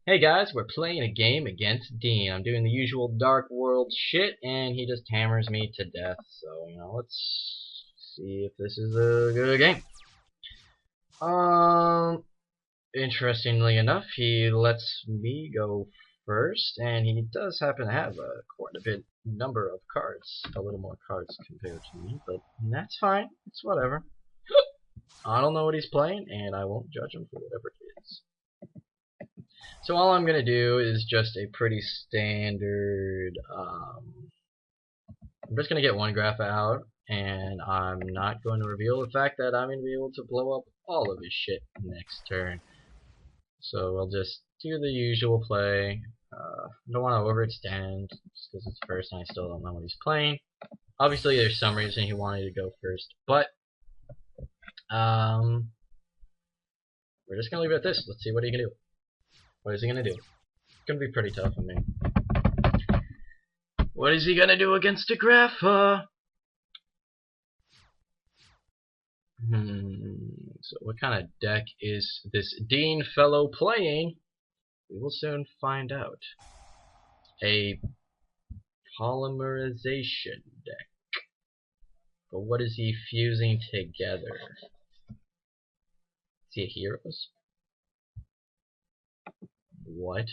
Hey guys, we're playing a game against Dean. I'm doing the usual DarkWorlds shit, and he just hammers me to death. So, let's see if this is a good game. Interestingly enough, he lets me go first, and he does happen to have quite a bit number of cards. A little more cards compared to me, but that's fine. It's whatever. I don't know what he's playing, and I won't judge him for whatever it is. So all I'm going to do is just a pretty standard, I'm just going to get one graph out, and I'm not going to reveal the fact that I'm going to be able to blow up all of his shit next turn. So we'll just do the usual play. I don't want to overextend, just because it's first and I still don't know what he's playing. Obviously there's some reason he wanted to go first, but we're just going to leave it at this. Let's see what he can do. What is he going to do? It's going to be pretty tough on me. What is he gonna do against a grapha? So what kind of deck is this Dean fellow playing? We will soon find out. A polymerization deck. But what is he fusing together? Is he a heroes? What?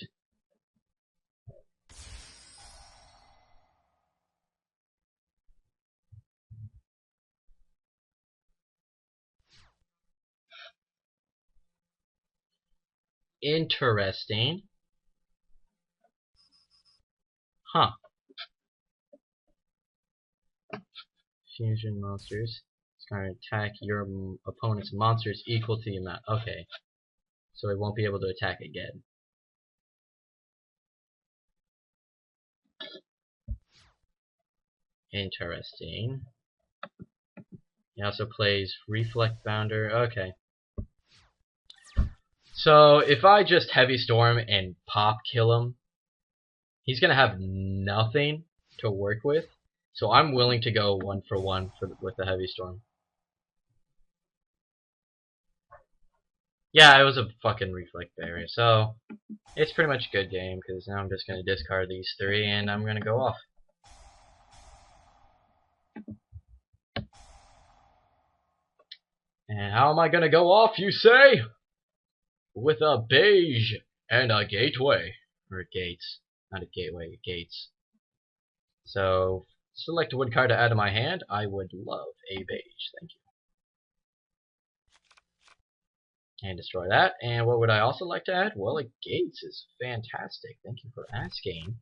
Interesting. Huh. Fusion monsters. It's going to attack your opponent's monsters equal to the amount. Okay. So it won't be able to attack again. Interesting. He also plays Reflect Bounder. Okay. So if I just Heavy Storm and pop kill him, he's gonna have nothing to work with. So I'm willing to go 1-for-1 with the Heavy Storm. Yeah, it was a fucking Reflect Barrier. So it's pretty much a good game because now I'm just gonna discard these three and I'm gonna go off. And how am I gonna go off, you say? With a beige and a gateway. Or gates. Not a gateway, gates. So, select a wood card to add to my hand. I would love a beige, thank you. And destroy that. And what would I also like to add? Well, a gates is fantastic. Thank you for asking.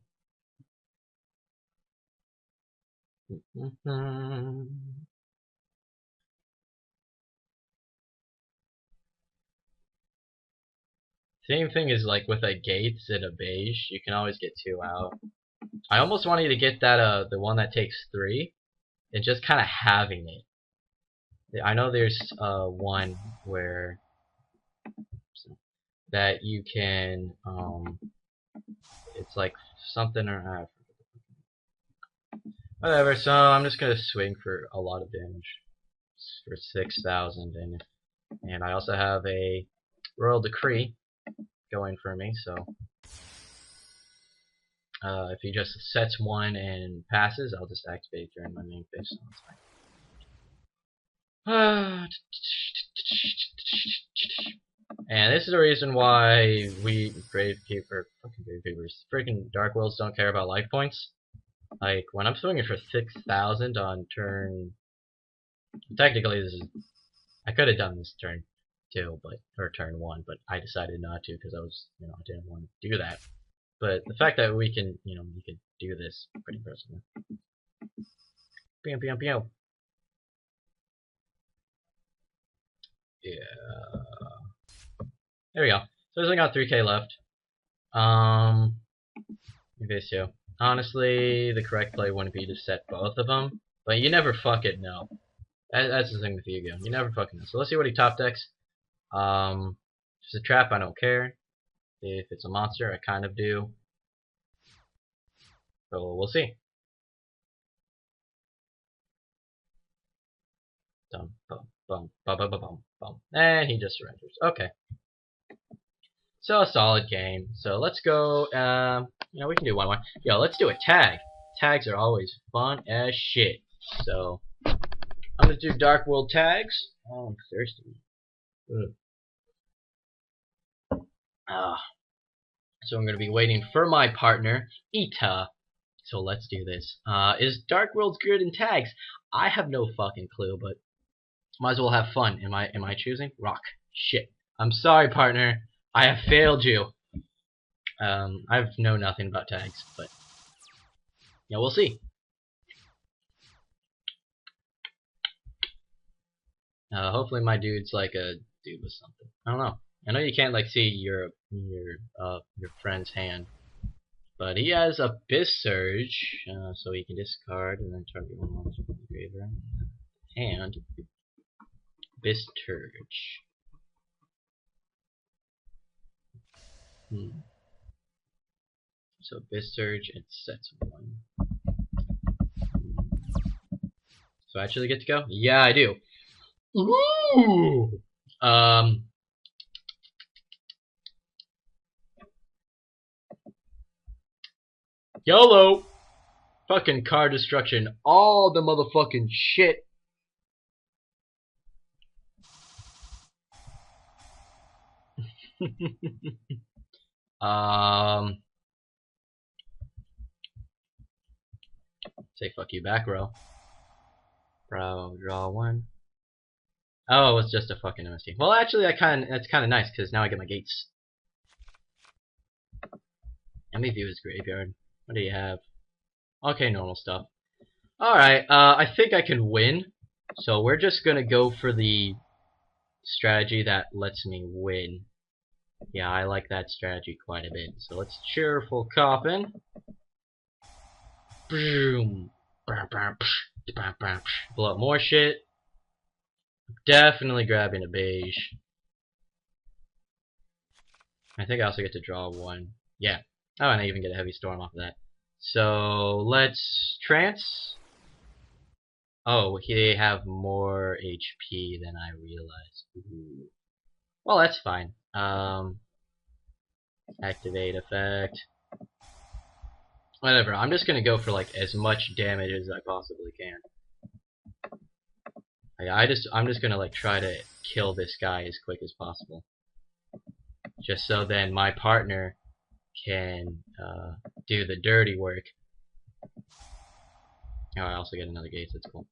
Same thing is like with a gates and a beige. You can always get two out. I almost wanted to get that the one that takes three, and just kind of having it. I know there's one where that you can it's like something or whatever. So I'm just gonna swing for a lot of damage for 6,000, and I also have a Royal Decree going for me. So if he just sets one and passes, I'll just activate during my main phase. So that's fine. And this is the reason why we Gravekeepers, freaking DarkWorlds don't care about life points. Like when I'm swinging for 6,000 on turn, technically this is, I could have done this turn 2, or turn 1, but I decided not to because I was, I didn't want to do that. But the fact that we can, we could do this pretty personally. Bam, bam, bam. Yeah. There we go. So there's only got 3k left. This too. Honestly, the correct play wouldn't be to set both of them, but you never fucking know. That's the thing with Yu-Gi-Oh! You never fucking know. So let's see what he top decks. If it's a trap, I don't care. If it's a monster, I kind of do. So we'll see. Bum, bum, bum, bum, bum, bum, bum. And he just surrenders. Okay. So a solid game. So let's go. We can do one more. Yo, let's do a tag. Tags are always fun as shit. So I'm gonna do Dark World tags. Oh, I'm thirsty. So I'm gonna be waiting for my partner, Ita. So let's do this. Is Dark Worlds good in tags? I have no fucking clue, but might as well have fun. Am I choosing? Rock. Shit. I'm sorry, partner. I have failed you. I know nothing about tags, but yeah, we'll see. Hopefully my dude's like a dude with something. I don't know. I know you can't like see your friend's hand, but he has a Biz Surge, so he can discard and then target one monster from the graveyard. And Biz Surge. So Biz Surge, it sets one. So I actually get to go? Yeah, I do. Ooh. YOLO! Fucking card destruction. All the motherfucking shit. Say fuck you back row. Bro, draw one. Oh, it's just a fucking MST. Well, actually, that's kind of nice because now I get my gates. Let me view his graveyard. What do you have? Okay, normal stuff. Alright, I think I can win. So we're just gonna go for the strategy that lets me win. Yeah, I like that strategy quite a bit. So let's Cheerful Coffin. Boom. Blow up more shit. Definitely grabbing a beige. I think I also get to draw one. Yeah. Oh, and I even get a heavy storm off of that. So let's trance. Oh, they have more HP than I realized. Ooh. Well, that's fine. Activate effect. Whatever. I'm just gonna go for like as much damage as I possibly can. I'm just gonna like try to kill this guy as quick as possible, just so then my partner can do the dirty work. Oh, I also get another gate. That's cool.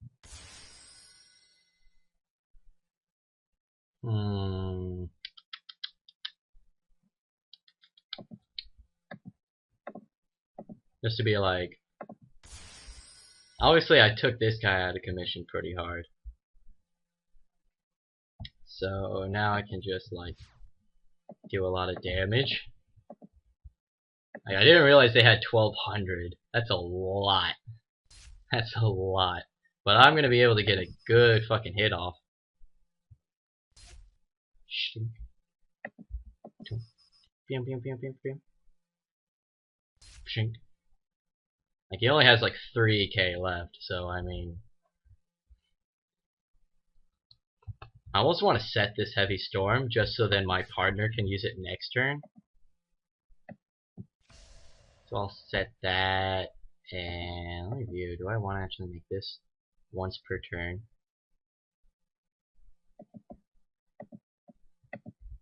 Just to be like, obviously I took this guy out of commission pretty hard. So now I can just like do a lot of damage. Like, I didn't realize they had 1200. That's a lot. That's a lot. But I'm gonna be able to get a good fucking hit off. Like he only has like 3k left, so I mean, I almost want to set this heavy storm just so then my partner can use it next turn. So I'll set that, and let me view. Do I want to actually make this once per turn?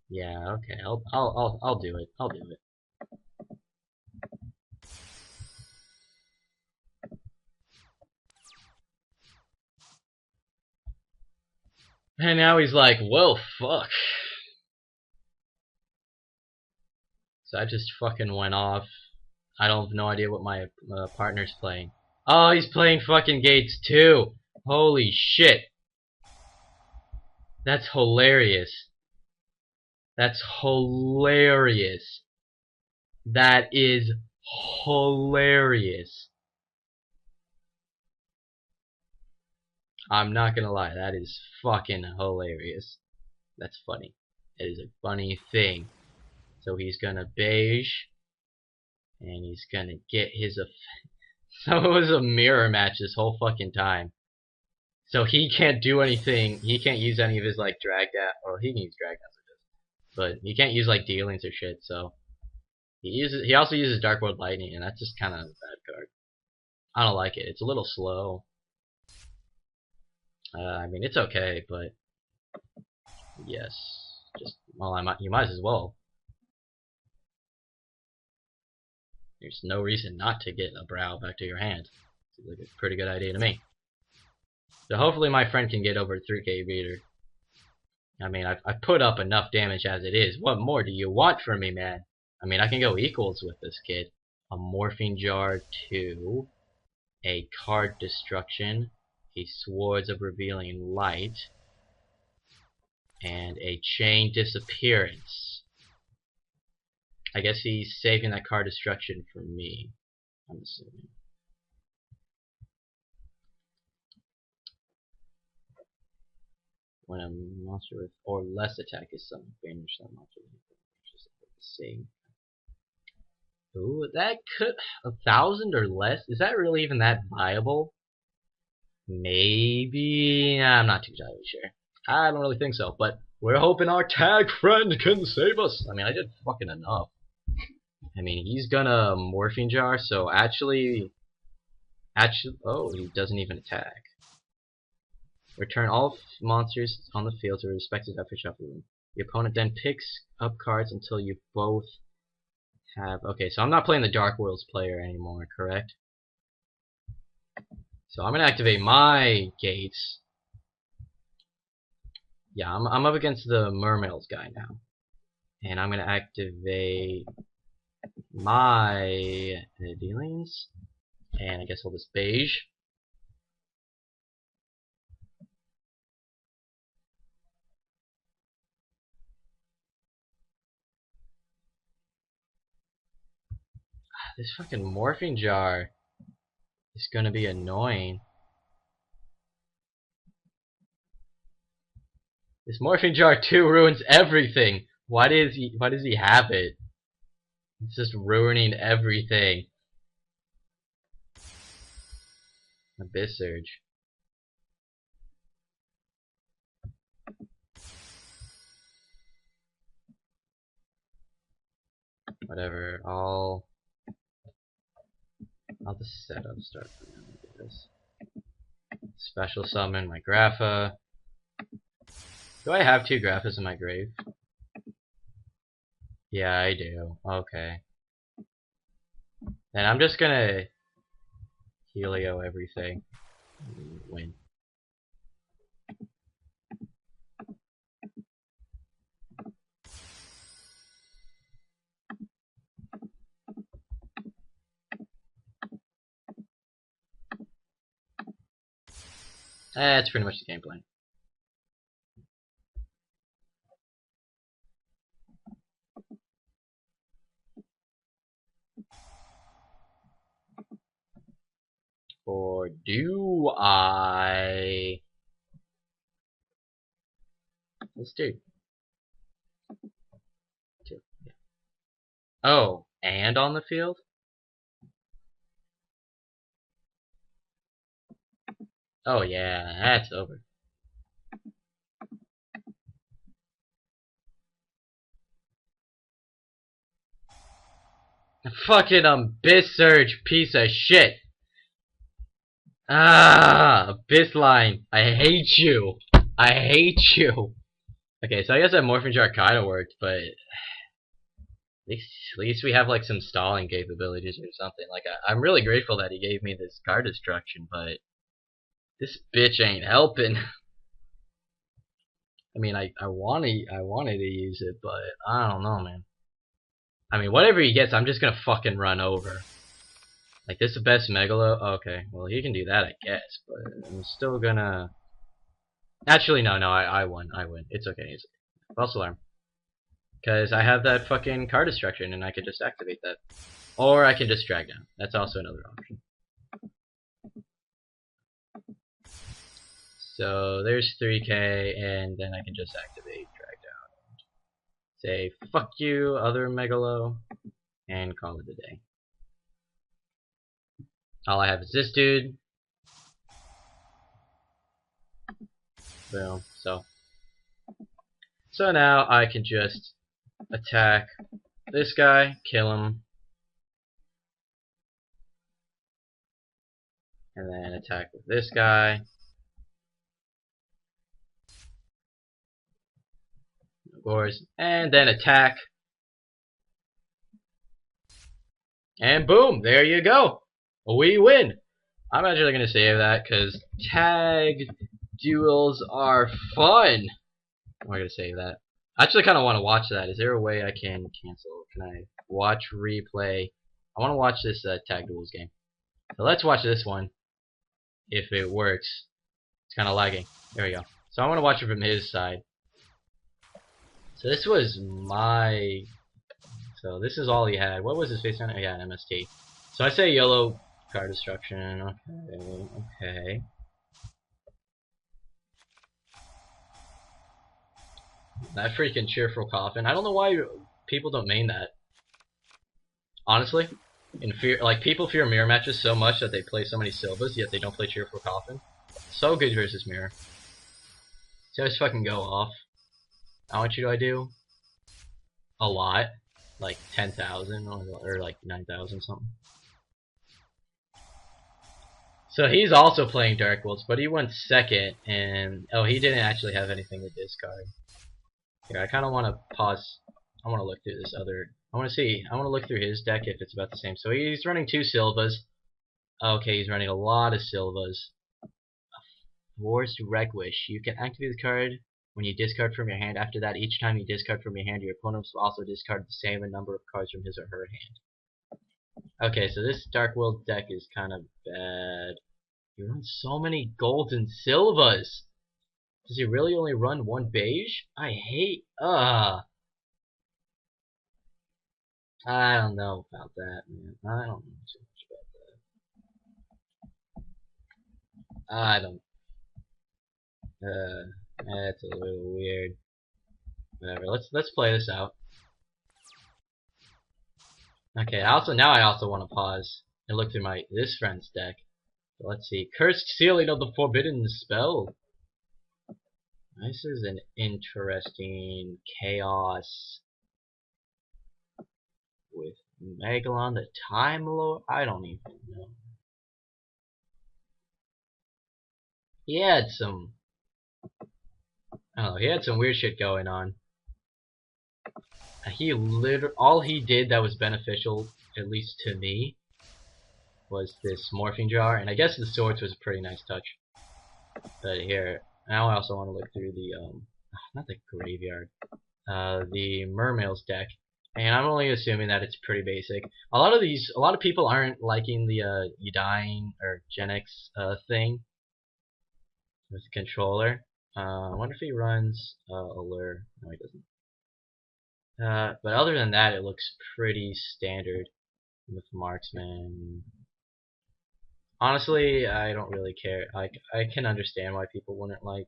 Yeah, okay. I'll do it. I'll do it. And now he's like, well, fuck. So I just fucking went off. I don't have no idea what my partner's playing. Oh, he's playing fucking Gates too. Holy shit. That's hilarious. That's hilarious. That is hilarious. I'm not gonna lie, that is fucking hilarious. That's funny. It is a funny thing. So he's gonna beige, and he's gonna get his so it was a mirror match this whole fucking time. So he can't do anything, he can't use any of his like drag out, or he can use drag out. but you can't use like dealings or shit. So he also uses Dark World Lightning, and that's just kind of a bad card. I don't like it. It's a little slow. I mean, it's okay, but yes, just well, you might as well. There's no reason not to get a brow back to your hand. Seems like a pretty good idea to me. So hopefully my friend can get over 3k beater. I mean, I've put up enough damage as it is. What more do you want from me, man? I mean, I can go equals with this kid. A Morphine Jar 2, a Card Destruction, a Swords of Revealing Light, and a Chain Disappearance. I guess he's saving that Card Destruction for me, I'm assuming. When a monster with or less attack is summoned, banish that monster. Just the same. Ooh, that could 1,000 or less. Is that really even that viable? Maybe. I'm not too entirely sure. I don't really think so. But we're hoping our tag friend can save us. I mean, I did fucking enough. I mean, he's gonna Morphine Jar, so actually, oh, he doesn't even attack. Return all monsters on the field to a respective effort shuffle room. The opponent then picks up cards until you both have. Okay, so I'm not playing the DarkWorlds player anymore, correct? So I'm gonna activate my gates. Yeah, I'm up against the Mermails guy now, and I'm gonna activate my dealings, and I guess I'll just beige. This fucking Morphine Jar is gonna be annoying. This Morphine Jar 2 ruins everything. Why does he have it? It's just ruining everything. Abyss Surge. Whatever. I'll just set up start for now. Look at this. Special summon my Grapha. Do I have 2 Graphas in my grave? Yeah, I do. Okay. Then I'm just gonna Helio everything and win. That's pretty much the game plan. Or do I? Let's do 2. Yeah. Oh, and on the field? Oh yeah, that's over. Fucking Abyss Surge piece of shit. Abyss Line. I hate you. I hate you. Okay, so I guess that Morphine Jar kinda worked, but at least we have like some stalling capabilities or something. Like I'm really grateful that he gave me this card destruction, but this bitch ain't helping. I mean, I wanted to use it, but I don't know, man. I mean, whatever he gets, I'm just gonna fucking run over. Like, this is the best Megalo? Okay, well, he can do that, I guess, but I'm still gonna... Actually, no, I won. It's okay, it's okay. False alarm. Because I have that fucking card destruction, and I could just activate that. Or I can just drag down. That's also another option. So, there's 3k, and then I can just activate drag down. Say, fuck you, other Megalo, and call it a day. All I have is this dude. Boom. So now I can just attack this guy, kill him, and then attack with this guy. Of course, and then attack. And boom, there you go. We win. I'm actually going to save that because tag duels are fun. I'm going to save that. I actually kind of want to watch that. Is there a way I can cancel? Can I watch replay? I want to watch this tag duels game. So let's watch this one. If it works. It's kind of lagging. There we go. So I want to watch it from his side. So this was my... So this is all he had. What was his face on? Oh yeah, an MST. So I say yellow card destruction. Okay. That freaking cheerful coffin. I don't know why people don't main that. Honestly, people fear mirror matches so much that they play so many Silvas, yet they don't play cheerful coffin. So good versus mirror. Just fucking go off. How much do I do? A lot. Like 10,000 or like 9,000 something. So he's also playing DarkWorlds, but he went second, and oh, he didn't actually have anything to discard. Here, I kind of want to pause. I want to look through this other. I want to look through his deck if it's about the same. So he's running 2 Silvas. Okay, he's running a lot of Silvas. Forced Requish. You can activate the card when you discard from your hand. After that, each time you discard from your hand, your opponent will also discard the same number of cards from his or her hand. Okay, so this DarkWorlds deck is kind of bad. He runs so many golds and Silvas. Does he really only run 1 beige? I hate. I don't know about that, man. I don't know too much about that. I don't. That's a little weird. Whatever. Let's play this out. Okay. I also want to pause and look through this friend's deck. So let's see. Cursed Sealing of the Forbidden Spell. This is an interesting chaos with Megalon the Time Lord. I don't even know. He had some. I don't know. He had some weird shit going on. All he did that was beneficial, at least to me, was this morphing jar, and I guess the swords was a pretty nice touch. But here, now I also want to look through the not the graveyard, the Mermail's deck, and I'm only assuming that it's pretty basic. A lot of people aren't liking the Udine or Genix thing with the controller. I wonder if he runs Allure. No, he doesn't. But other than that, it looks pretty standard with Marksman. Honestly, I don't really care. I can understand why people wouldn't like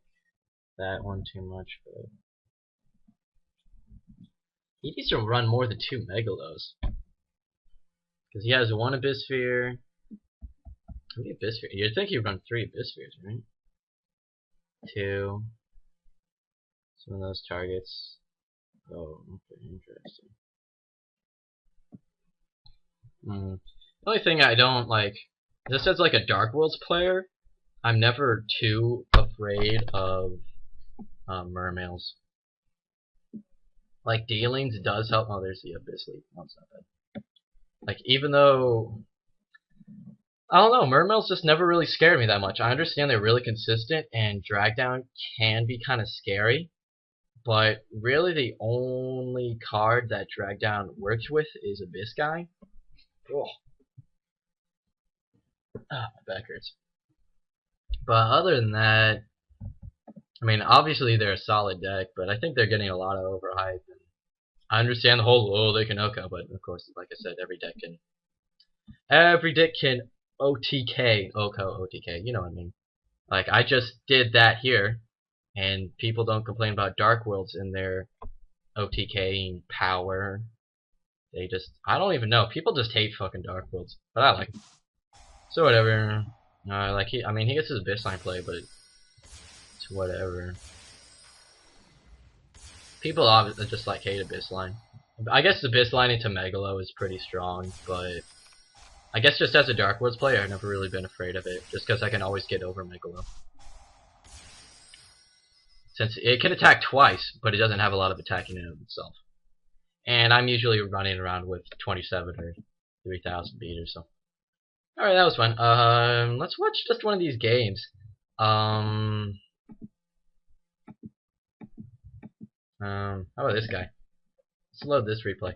that one too much, but he needs to run more than 2 Megalos. Because he has 1 Abyssphere. How many Abyssphere? You'd think he'd run 3 Abysspheres, right? 2. Some of those targets. Oh, okay, interesting. The only thing I don't like, just as like a DarkWorlds player, I'm never too afraid of Mermails. Like dealings does help. Oh, there's the Abyss Leap. No, it's not bad. Like even though I don't know, Mermails just never really scared me that much. I understand they're really consistent, and drag down can be kind of scary. But really, the only card that drag down works with is Abyss Guy. Oh. My back hurts. But other than that, I mean, obviously they're a solid deck, but I think they're getting a lot of overhype. And I understand the whole, they can OHKO, but of course, like I said, every deck can OTK, OHKO, OTK, you know what I mean. Like, I just did that here, and people don't complain about DarkWorlds in their OTKing power. They just, I don't even know. People just hate fucking DarkWorlds, but I like them. So whatever. Like he gets his Abyss line play, but it's whatever. People obviously just like hate Abyss line. I guess the Abyss line into Megalo is pretty strong, but I guess just as a DarkWorlds player, I've never really been afraid of it, just because I can always get over Megalo. Since it can attack twice, but it doesn't have a lot of attacking in itself. And I'm usually running around with 27 or 3000 beaters, so. Alright, that was fun. Let's watch just one of these games. How about this guy? Let's load this replay.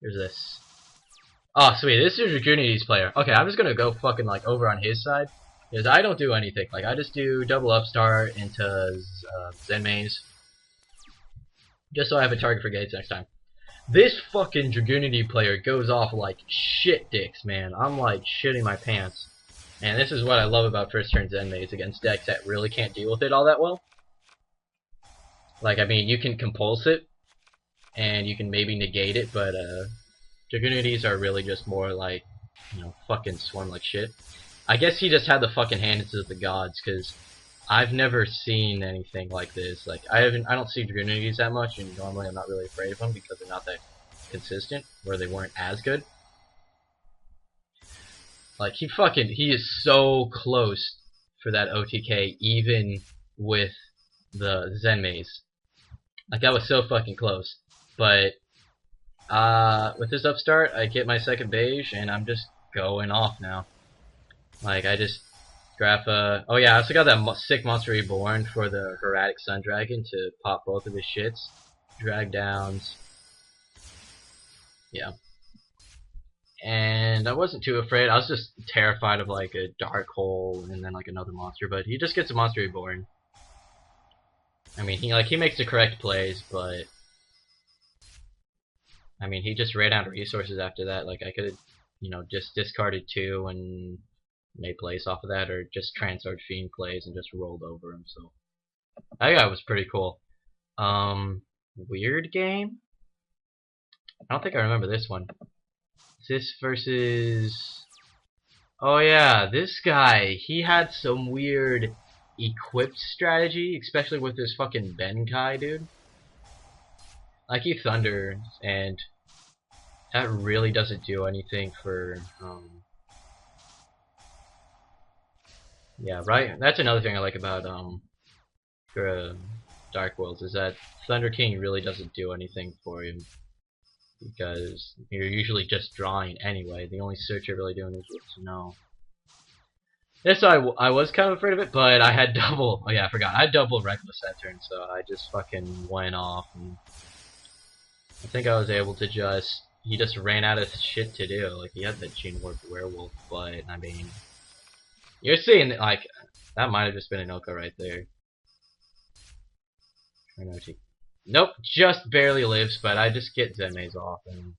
Here's this. Oh, sweet. This is Dragunity's player. Okay, I'm just gonna go fucking like over on his side. Because I don't do anything. Like, I just do double upstart into Zen maze. Just so I have a target for gates next time. This fucking Dragunity player goes off like shit dicks, man. I'm like shitting my pants. And this is what I love about first turn Zen maze against decks that really can't deal with it all that well. Like, I mean, you can compulse it, and you can maybe negate it, but Dragunities are really just more like, you know, fucking swarm like shit. I guess he just had the fucking hands of the gods, because I've never seen anything like this. Like, I don't see Dragunities that much, and normally I'm not really afraid of them because they're not that consistent, where they weren't as good. Like, he is so close for that OTK, even with the Zen maze. Like, that was so fucking close. But with this upstart, I get my second beige, and I'm just going off now. Like, I just grab oh yeah, I also got that sick Monster Reborn for the Heratic Sun Dragon to pop both of his shits. Drag downs. Yeah. And I wasn't too afraid. I was just terrified of like a Dark Hole and then like another monster, but he just gets a Monster Reborn. I mean, he makes the correct plays, but I mean, he just ran out of resources after that. Like, I could have, you know, just discarded 2 and made plays off of that, or just transferred Fiend plays and just rolled over him. So that guy was pretty cool. Weird game. I don't think I remember this one. This versus. Oh yeah, this guy. He had some weird equipped strategy, especially with this fucking Benkai dude. Like, he thunders, and that really doesn't do anything for yeah, right. That's another thing I like about DarkWorlds, is that Thunder King really doesn't do anything for him, because you're usually just drawing anyway. The only search you're really doing is with Snow. This I was kind of afraid of it, but I had double. Oh yeah, I forgot. I had double Reckless that turn, so I just fucking went off, and I think I was able to just. He just ran out of shit to do. Like, he had the Gene Warped Werewolf, but I mean, you're seeing like that might have just been an Oka right there. Nope, just barely lives, but I just get Zen maze off, and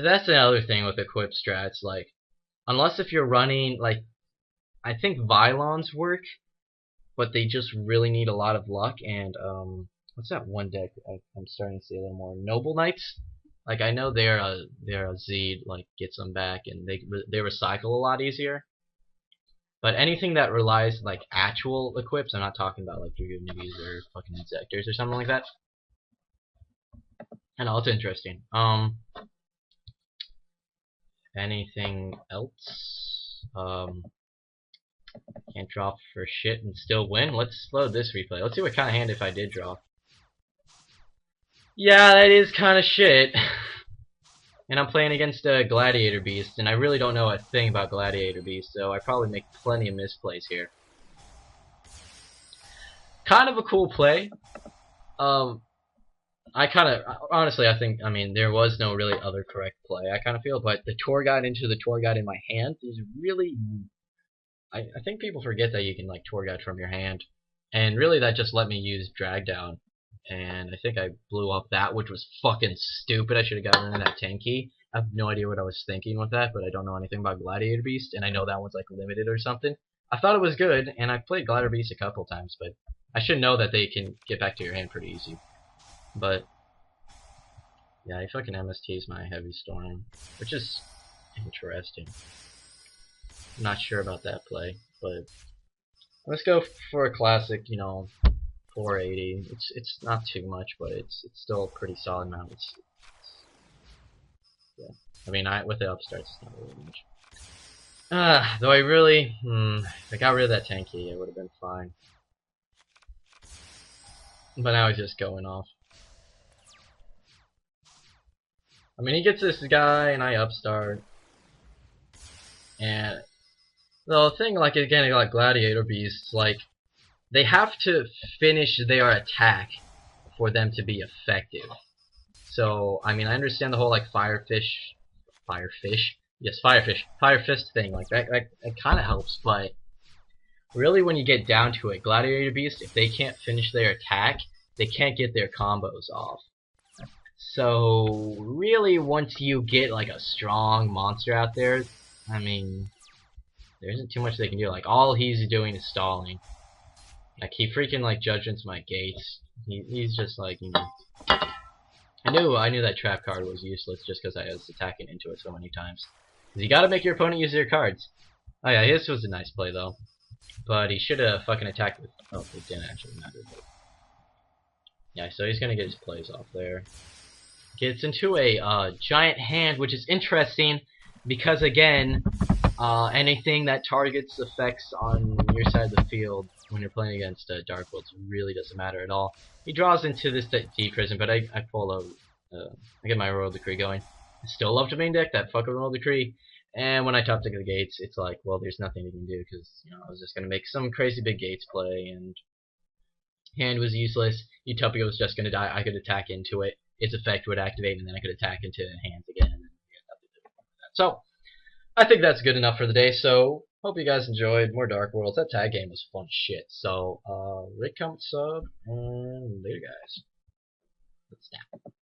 that's another thing with equip strats. Like, unless if you're running, like, I think Vylons work, but they just really need a lot of luck. And what's that one deck I'm starting to see a little more? Noble Knights. Like, I know they're a Z, like, gets them back, and they recycle a lot easier. But anything that relies like actual equips, I'm not talking about like Dragunities or fucking Insectors or something like that. I know, it's interesting. Anything else? Can't draw for shit and still win. Let's load this replay. Let's see what kind of hand if I did draw. Yeah, that is kind of shit. And I'm playing against a Gladiator Beast, and I really don't know a thing about Gladiator Beast, so I probably make plenty of misplays here. Kind of a cool play. I kind of, honestly, I mean, there was no really other correct play, I kind of feel, but the tour guide into the tour guide in my hand is really, I think people forget that you can, like, tour guide from your hand, and really that just let me use drag down, and I think I blew up that, which was fucking stupid. I should have gotten in that 10 key. I have no idea what I was thinking with that, but I don't know anything about Gladiator Beast, and I know that one's, like, limited or something. I thought it was good, and I've played Gladiator Beast a couple times, but I should know that they can get back to your hand pretty easy. But yeah, he fucking MSTs my Heavy Storm, which is interesting. I'm not sure about that play, but let's go for a classic, you know, 480. It's not too much, but it's still a pretty solid amount. Yeah. I mean, with the upstarts, it's not really much. Though I really, if I got rid of that tanky, it would have been fine. But now he's just going off. I mean, he gets this guy, and I upstart. And the thing, like, again, like Gladiator Beasts, like, they have to finish their attack for them to be effective. So, I mean, I understand the whole, like, Fire Fist thing, like, that kind of helps, but really when you get down to it, Gladiator Beasts, if they can't finish their attack, they can't get their combos off. So, really, once you get, like, a strong monster out there, I mean, there isn't too much they can do. Like, all he's doing is stalling. Like, he freaking, like, judgments my gates. He's just, like, you know... I knew that trap card was useless just because I was attacking into it so many times. Because you gotta make your opponent use their cards. Oh yeah, his was a nice play, though. But he should have fucking attacked with... Oh, it didn't actually matter, but... Yeah, so he's gonna get his plays off there. Gets into a giant hand, which is interesting because, again, anything that targets effects on your side of the field when you're playing against DarkWorlds really doesn't matter at all. He draws into this D prison, but I pull out, I get my Royal Decree going. I still love to main deck that fucking Royal Decree, and when I top deck the gates, it's like, well, there's nothing you can do because, you know, I was just gonna make some crazy big gates play, and hand was useless. Utopia was just gonna die. I could attack into it. Its effect would activate, and then I could attack into hands again. And so, I think that's good enough for the day. So, hope you guys enjoyed more DarkWorlds. That tag game was fun shit. So, rate, comment, sub, and later, guys. Let's snap.